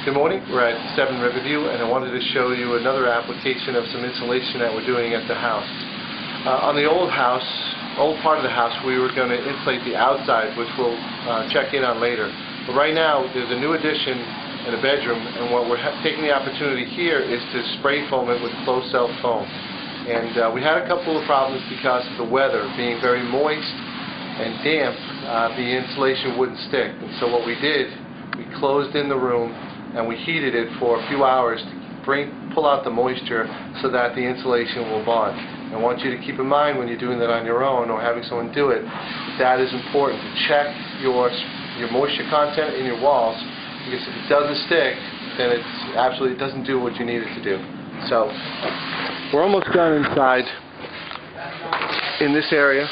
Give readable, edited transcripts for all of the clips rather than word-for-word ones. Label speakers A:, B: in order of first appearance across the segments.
A: Good morning. We're at 7 Riverview, and I wanted to show you another application of some insulation that we're doing at the house. On the old part of the house, we were going to insulate the outside, which we'll check in on later. But right now, there's a new addition in a bedroom, and what we're taking the opportunity here is to spray foam it with closed-cell foam. And we had a couple of problems because of the weather being very moist and damp. The insulation wouldn't stick, and so what we did, we closed in the room and we heated it for a few hours to pull out the moisture so that the insulation will bond. I want you to keep in mind when you're doing that on your own or having someone do it, that is important to check your moisture content in your walls, because if it doesn't stick, then it absolutely doesn't do what you need it to do. So we're almost done inside in this area,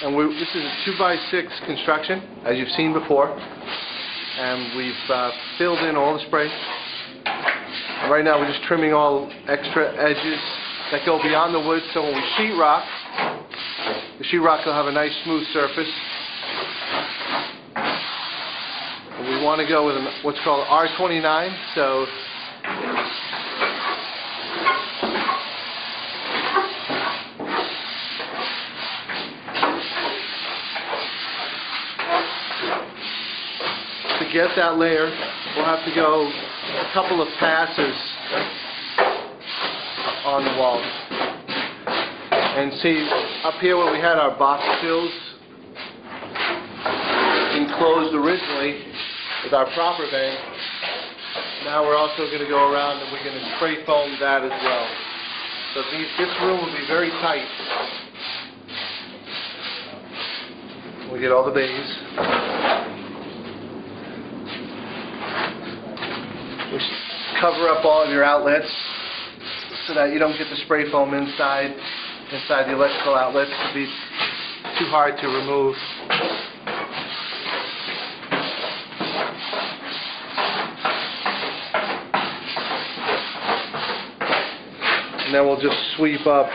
A: and this is a 2x6 construction, as you've seen before. And we've filled in all the spray. And right now we're just trimming all extra edges that go beyond the wood, so when we sheetrock, the sheetrock will have a nice smooth surface. And we want to go with what's called R29, so to get that layer, we'll have to go a couple of passes on the wall. And see, up here where we had our box fills enclosed originally with our proper vent, now we're also going to go around and we're going to spray foam that as well. So this room will be very tight. We get all the bays. Cover up all of your outlets so that you don't get the spray foam inside the electrical outlets. It'll be too hard to remove. And then we'll just sweep up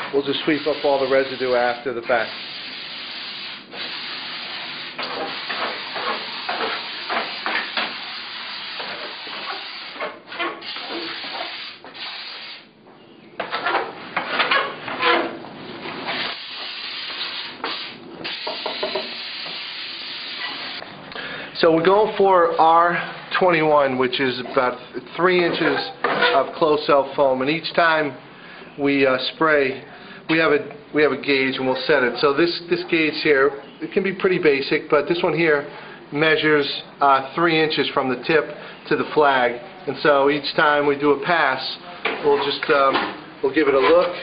A: all the residue after the fact. So we're going for R21, which is about 3 inches of closed-cell foam, and each time we spray, we have a gauge and we'll set it. So this gauge here, it can be pretty basic, but this one here measures 3 inches from the tip to the flag, and so each time we do a pass, we'll just we'll give it a look.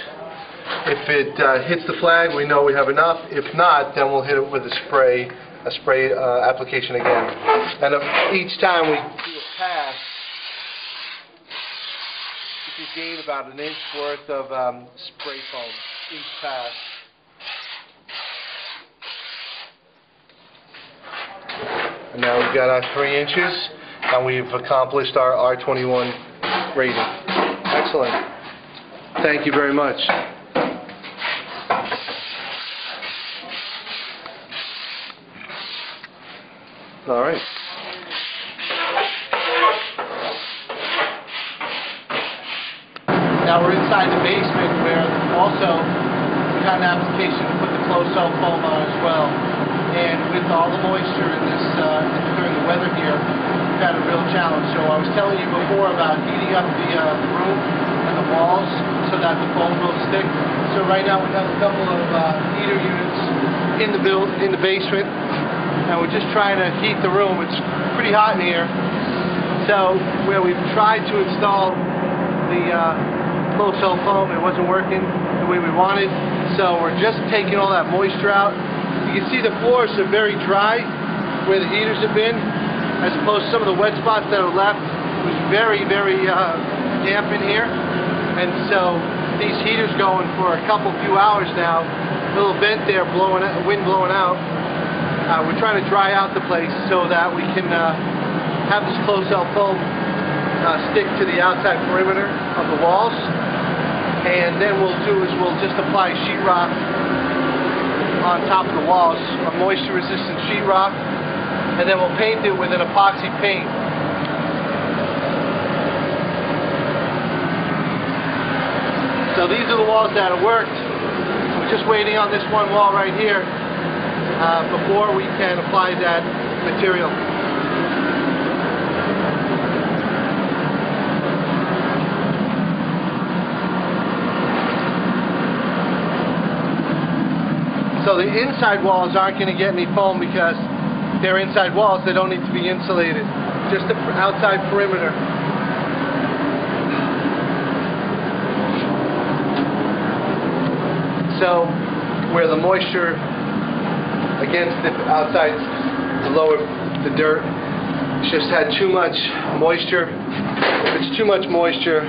A: If it hits the flag, we know we have enough. If not, then we'll hit it with a spray application again. And each time we do a pass, you can gain about 1 inch worth of spray foam each pass. And now we've got our 3 inches, and we've accomplished our R21 rating. Excellent. Thank you very much. All right. Now we're inside the basement, where also we got an application to put the closed-cell foam on as well. And with all the moisture in this during the weather here, we've had a real challenge. So I was telling you before about heating up the room and the walls so that the foam will stick. So right now we have a couple of heater units in the basement. And we're just trying to heat the room. It's pretty hot in here. So where we've tried to install the closed-cell foam, it wasn't working the way we wanted. So we're just taking all that moisture out. You can see the floors are very dry where the heaters have been, as opposed to some of the wet spots that are left. It was very, very damp in here. And so these heaters going for a few hours now. A little vent there, wind blowing out. We're trying to dry out the place so that we can have this closed-cell foam stick to the outside perimeter of the walls. And then we'll just apply sheetrock on top of the walls, a moisture-resistant sheetrock, and then we'll paint it with an epoxy paint. So these are the walls that have worked. We're just waiting on this one wall right here before we can apply that material. So the inside walls aren't going to get any foam because they're inside walls. They don't need to be insulated. Just the outside perimeter. So where the moisture against the outside, the dirt, it's just had too much moisture. If it's too much moisture,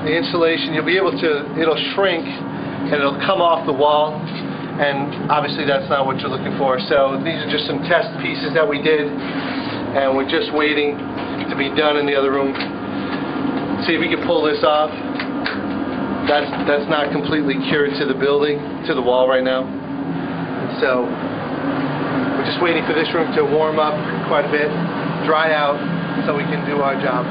A: the insulation, you'll be able to, it'll shrink and it'll come off the wall. And obviously that's not what you're looking for. So these are just some test pieces that we did, and we're just waiting to be done in the other room. See if we can pull this off. That's not completely cured to the building, to the wall right now. So we're just waiting for this room to warm up quite a bit, dry out, so we can do our job.